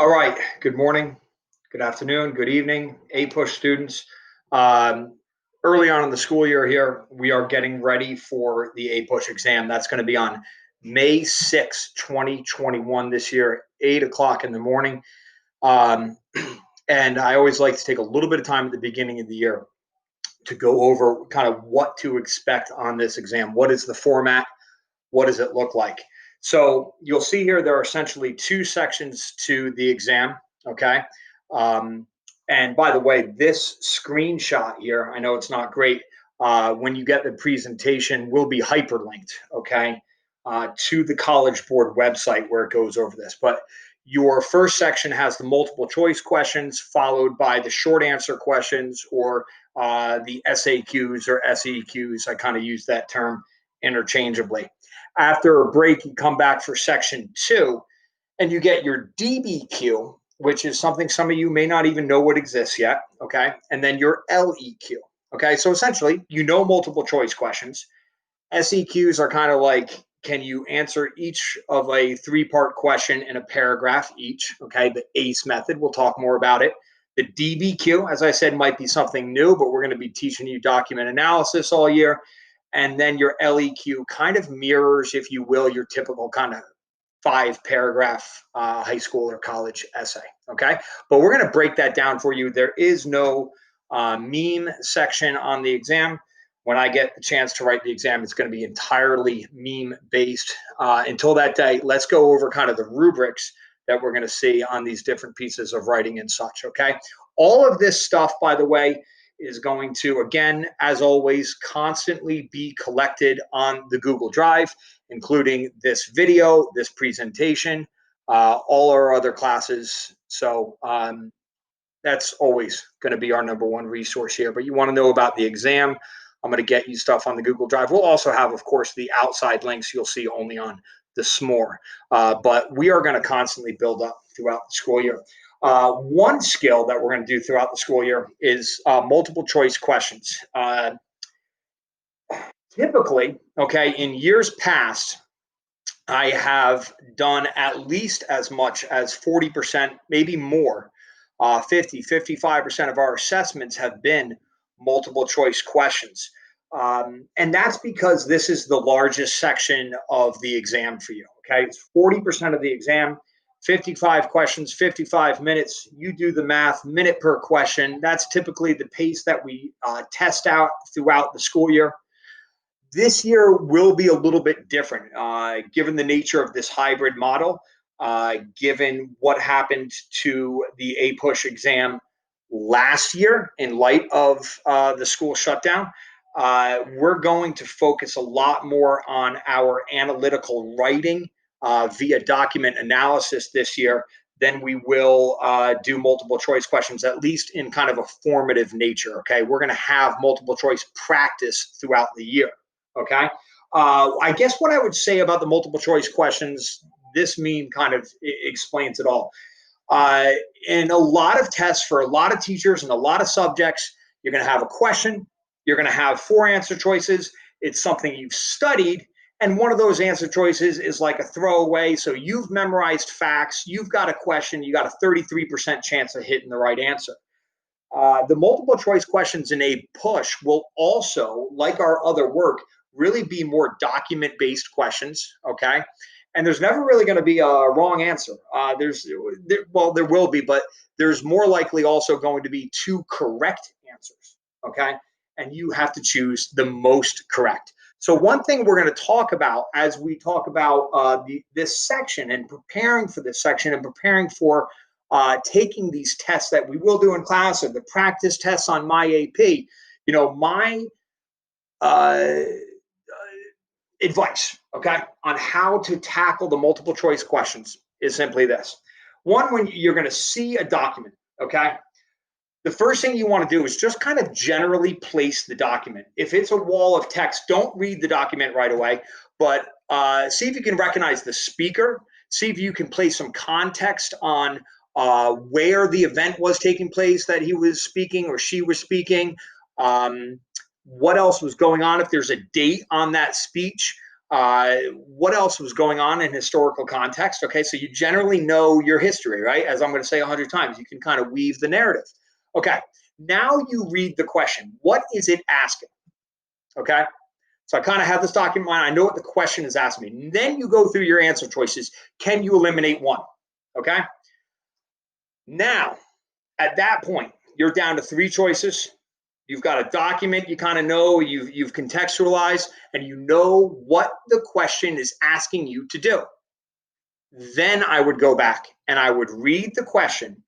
All right. Good morning, good afternoon, good evening, APUSH students. Um, Early on in the school year here, we are getting ready for the APUSH exam. That's going to be on May 6, 2021 this year, 8 o'clock in the morning. Um, and I always like to take a little bit of time at the beginning of the year to go over kind of what to expect on this exam. What is the format? What does it look like? So you'll see here there are essentially two sections to the exam, okay? Um, and by the way, this screenshot here, I know it's not great. When you get the presentation, will be hyperlinked, okay, to the College Board website where it goes over this. But your first section has the multiple choice questions, followed by the short answer questions, or the SAQs or SEQs. I kind of use that term interchangeably. After a break, you come back for section 2, and you get your DBQ, which is something some of you may not even know what exists yet, okay? And then your LEQ, okay? So essentially, you know multiple choice questions. SEQs are kind of like, can you answer each of a 3-part question in a paragraph each, okay? The ACE method, we'll talk more about it. The DBQ, as I said, might be something new, but we're going to be teaching you document analysis all year. And then your LEQ kind of mirrors, if you will, your typical kind of 5-paragraph high school or college essay, okay? But we're going to break that down for you. There is no meme section on the exam. When I get the chance to write the exam, it's going to be entirely meme-based. Until that day, let's go over kind of the rubrics that we're going to see on these different pieces of writing and such, okay? All of this stuff, by the way, is going to, again, as always, constantly be collected on the Google Drive, including this video, this presentation, all our other classes. So that's always going to be our number one resource here. But you want to know about the exam, I'm going to get you stuff on the Google Drive. We'll also have, of course, the outside links you'll see only on the SMORE. But we are going to constantly build up throughout the school year. One skill that we're going to do throughout the school year is multiple choice questions. Typically, okay, in years past, I have done at least as much as 40%, maybe more, 50, 55% of our assessments have been multiple choice questions. And that's because this is the largest section of the exam for you, okay? It's 40% of the exam, 55 questions, 55 minutes. You do the math, minute per question. That's typically the pace that we test out throughout the school year. This year will be a little bit different, given the nature of this hybrid model, given what happened to the APUSH exam last year in light of the school shutdown. We're going to focus a lot more on our analytical writing via document analysis this year than we will do multiple choice questions, at least in kind of a formative nature, okay? We're going to have multiple choice practice throughout the year. Okay. I guess what I would say about the multiple choice questions, this meme kind of explains it all. In a lot of tests for a lot of teachers and a lot of subjects, you're going to have a question, you're going to have 4 answer choices. It's something you've studied, and one of those answer choices is like a throwaway. So you've memorized facts, you've got a question, you got a 33% chance of hitting the right answer. The multiple choice questions in APUSH will also, like our other work, really be more document-based questions, okay? And there's never really going to be a wrong answer. There will be, but there's more likely also going to be 2 correct answers, okay? And you have to choose the most correct. So one thing we're going to talk about as we talk about this section and preparing for this section and preparing for taking these tests that we will do in class, or the practice tests on my AP, my advice, okay, on how to tackle the multiple choice questions is simply this. One, when you're going to see a document, okay, the first thing you want to do is just kind of generally place the document. If it's a wall of text, don't read the document right away, but see if you can recognize the speaker, see if you can place some context on where the event was taking place that he was speaking or she was speaking, what else was going on, if there's a date on that speech, What else was going on in historical context? Okay, so you generally know your history, right? As I'm going to say 100 times, you can kind of weave the narrative. Okay, now you read the question. What is it asking? Okay, so I kind of have this document in mind. I know what the question is asking me. And then you go through your answer choices. Can you eliminate one? Okay, now at that point, you're down to 3 choices. You've got a document you kind of know, you've contextualized, and you know what the question is asking you to do. Then I would go back and I would read the question,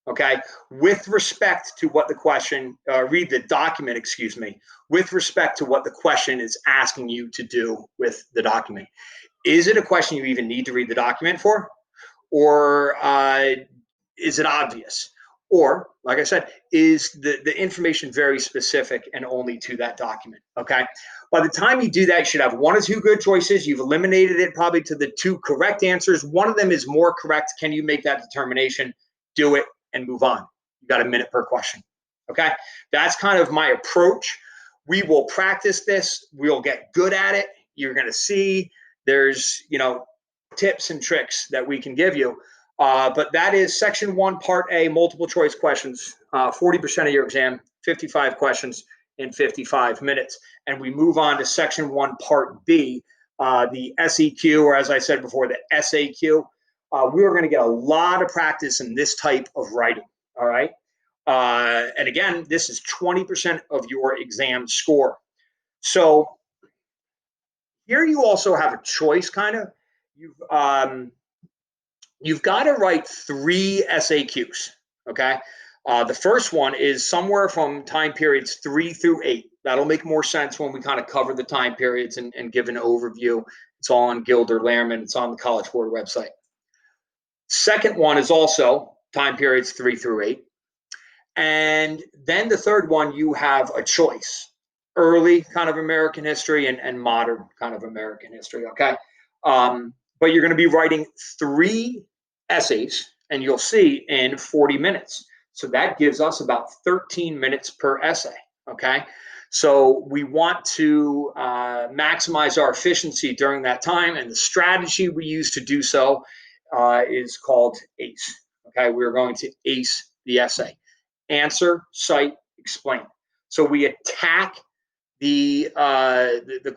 okay, with respect to what the question, read the document, excuse me, with respect to what the question is asking you to do with the document. Is it a question you even need to read the document for? Or is it obvious? Or, like I said, is the information very specific and only to that document? Okay. By the time you do that, you should have 1 or 2 good choices. You've eliminated it probably to the 2 correct answers. One of them is more correct. Can you make that determination? Do it and move on. You got a minute per question. Okay. That's kind of my approach. We will practice this. We'll get good at it. You're going to see there's, tips and tricks that we can give you. But that is section 1, part A, multiple choice questions, 40% of your exam, 55 questions in 55 minutes. And we move on to section 1, part B, the SEQ, or as I said before, the SAQ. We are going to get a lot of practice in this type of writing. All right. And again, this is 20% of your exam score. So here you also have a choice, kind of. You've got to write 3 SAQs, okay? The first one is somewhere from time periods 3 through 8. That'll make more sense when we kind of cover the time periods and give an overview. It's all on Gilder Lehrman. It's on the College Board website. Second one is also time periods 3 through 8. And then the third one, you have a choice. Early kind of American history and modern kind of American history, okay? But you're going to be writing 3 essays, and you'll see in 40 minutes. So that gives us about 13 minutes per essay, okay? So we want to maximize our efficiency during that time, and the strategy we use to do so is called ACE, okay? We're going to ACE the essay. Answer, cite, explain. So we attack the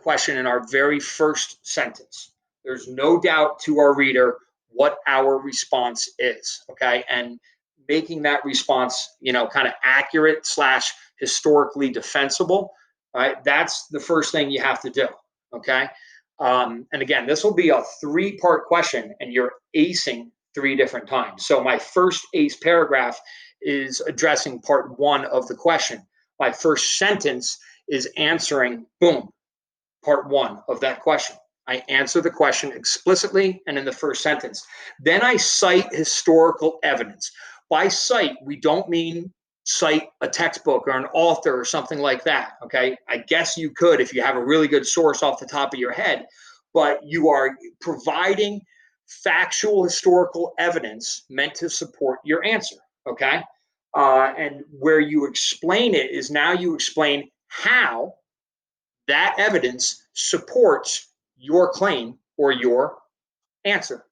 question in our very first sentence. There's no doubt to our reader what our response is, okay? And making that response, kind of accurate / historically defensible, right? That's the first thing you have to do, okay? And again, this will be a 3-part question, and you're acing 3 different times. So my first ACE paragraph is addressing part 1 of the question. My first sentence is answering, boom, part 1 of that question. I answer the question explicitly and in the first sentence. Then I cite historical evidence. By cite, we don't mean cite a textbook or an author or something like that, okay? I guess you could if you have a really good source off the top of your head, but you are providing factual historical evidence meant to support your answer, okay? And where you explain it is now you explain how that evidence supports your claim or your answer.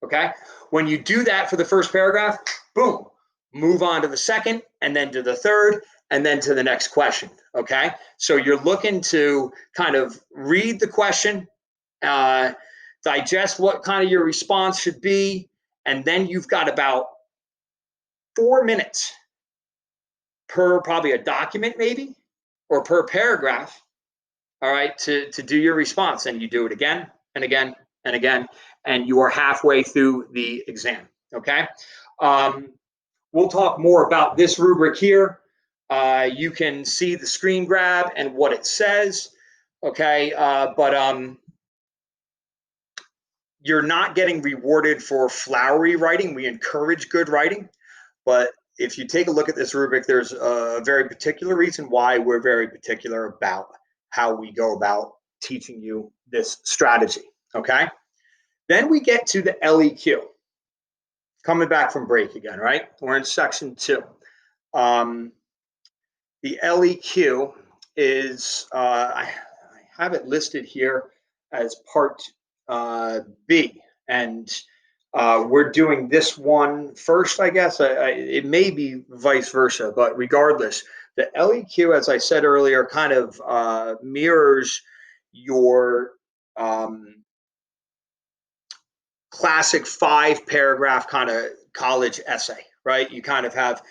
Okay? When you do that for the first paragraph, boom, move on to the second, and then to the third, and then to the next question. Okay? So you're looking to kind of read the question, digest what kind of your response should be, and then you've got about 4 minutes per probably a document, maybe, or per paragraph, all right, to do your response. And you do it again and again and again, and you are halfway through the exam, okay? We'll talk more about this rubric here. You can see the screen grab and what it says, okay? But you're not getting rewarded for flowery writing. We encourage good writing, but if you take a look at this rubric, there's a very particular reason why we're very particular about how we go about teaching you this strategy, okay? Then we get to the LEQ. Coming back from break again, right? We're in section 2. The LEQ is, I have it listed here as part B, and we're doing this one first, I guess. It may be vice versa, but regardless, the LEQ, as I said earlier, kind of mirrors your classic 5 paragraph kind of college essay, right? You kind of have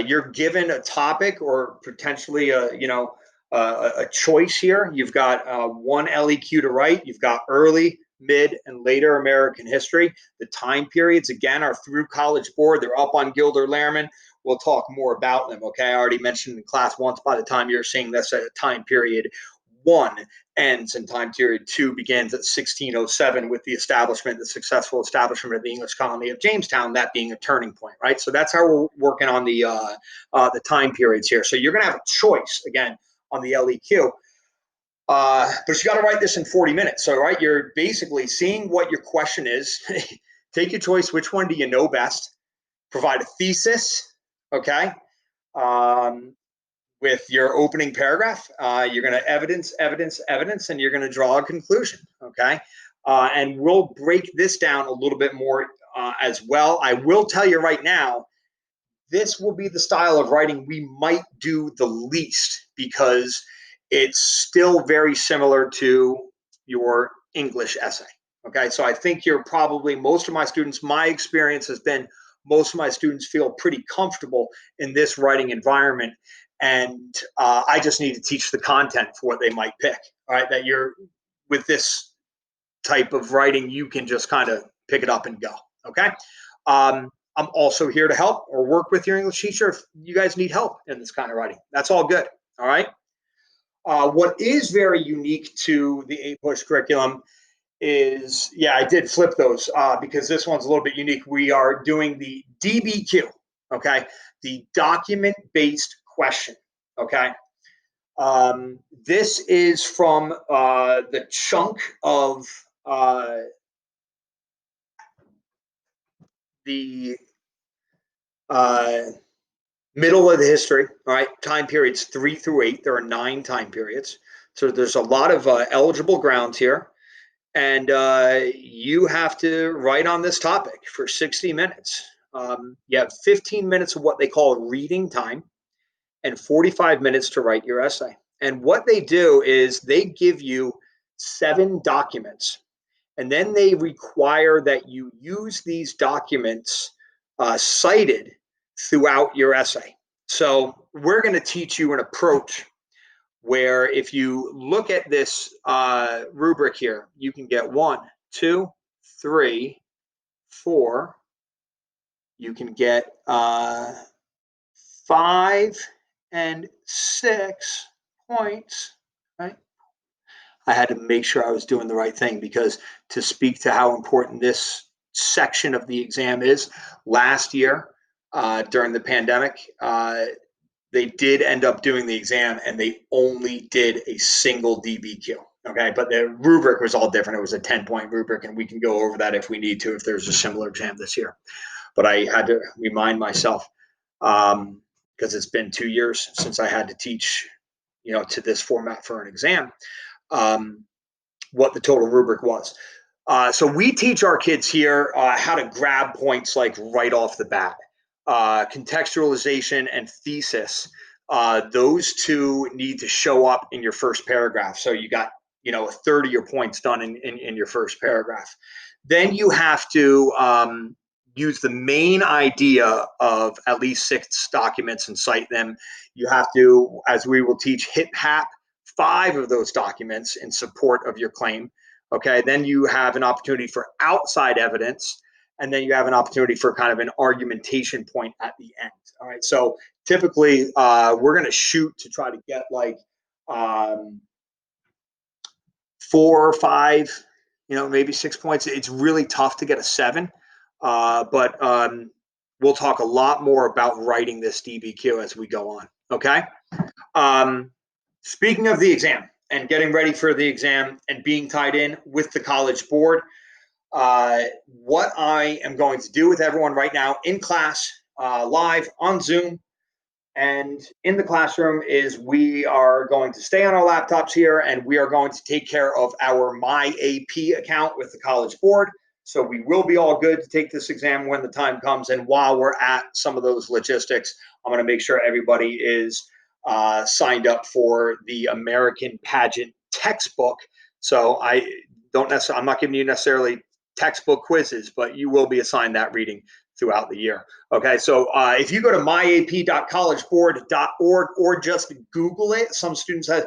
you're given a topic or potentially a choice here. You've got one LEQ to write. You've got early, mid, and later American history. The time periods again are through College Board. They're up on Gilder Lehrman. We'll talk more about them. Okay, I already mentioned in class once. By the time you're seeing this, at time period 1 ends and time period 2 begins at 1607 with the successful establishment of the English colony of Jamestown, that being a turning point, right? So that's how we're working on the time periods here. So you're going to have a choice again on the LEQ, but you got to write this in 40 minutes. So, right, you're basically seeing what your question is. Take your choice. Which one do you know best? Provide a thesis, okay? With your opening paragraph, you're going to evidence, and you're going to draw a conclusion, okay? And we'll break this down a little bit more as well. I will tell you right now, this will be the style of writing we might do the least because it's still very similar to your English essay, okay? So I think you're probably, most of my students, my experience has been most of my students feel pretty comfortable in this writing environment, and I just need to teach the content for what they might pick. All right, that you're with this type of writing, you can just kind of pick it up and go. Okay. I'm also here to help or work with your English teacher if you guys need help in this kind of writing. That's all good. All right. What is very unique to the APUSH curriculum is, yeah, I did flip those because this one's a little bit unique. We are doing the DBQ, okay, the document-based question, okay. This is from the chunk of the middle of the history, all right, time periods 3 through 8. There are 9 time periods. So there's a lot of eligible grounds here. And you have to write on this topic for 60 minutes. You have 15 minutes of what they call reading time and 45 minutes to write your essay. And what they do is they give you 7 documents, and then they require that you use these documents cited throughout your essay. So we're going to teach you an approach where if you look at this rubric here, you can get 1, 2, 3, 4. You can get 5 and 6 points, right? I had to make sure I was doing the right thing because to speak to how important this section of the exam is, last year during the pandemic, they did end up doing the exam and they only did a single DBQ. Okay, but the rubric was all different. It was a 10-point rubric, and we can go over that if we need to, if there's a similar exam this year. But I had to remind myself because it's been 2 years since I had to teach, to this format for an exam, what the total rubric was. So we teach our kids here how to grab points like right off the bat. Contextualization and thesis, those two need to show up in your first paragraph. So you got, a third of your points done in your first paragraph. Then you have to use the main idea of at least 6 documents and cite them. You have to, as we will teach, hit HAP 5 of those documents in support of your claim. Okay, then you have an opportunity for outside evidence, and then you have an opportunity for kind of an argumentation point at the end. All right, so typically we're going to shoot to try to get like 4 or 5, maybe 6 points. It's really tough to get a 7, but we'll talk a lot more about writing this DBQ as we go on. Okay. Speaking of the exam and getting ready for the exam and being tied in with the College Board, what I am going to do with everyone right now in class, live on Zoom, And in the classroom is we are going to stay on our laptops here, and we are going to take care of our My AP account with the College Board. So we will be all good to take this exam when the time comes. And while we're at some of those logistics, I'm going to make sure everybody is signed up for the American Pageant textbook. So I'm not giving you necessarily textbook quizzes, but you will be assigned that reading throughout the year. Okay, so if you go to myap.collegeboard.org or just Google it, some students have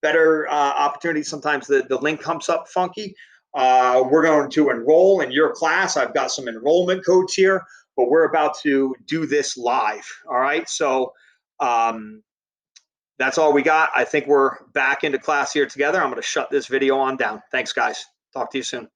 better opportunities. Sometimes the link comes up funky. We're going to enroll in your class. I've got some enrollment codes here, but we're about to do this live. All right, so that's all we got. I think we're back into class here together. I'm going to shut this video on down. Thanks, guys. Talk to you soon.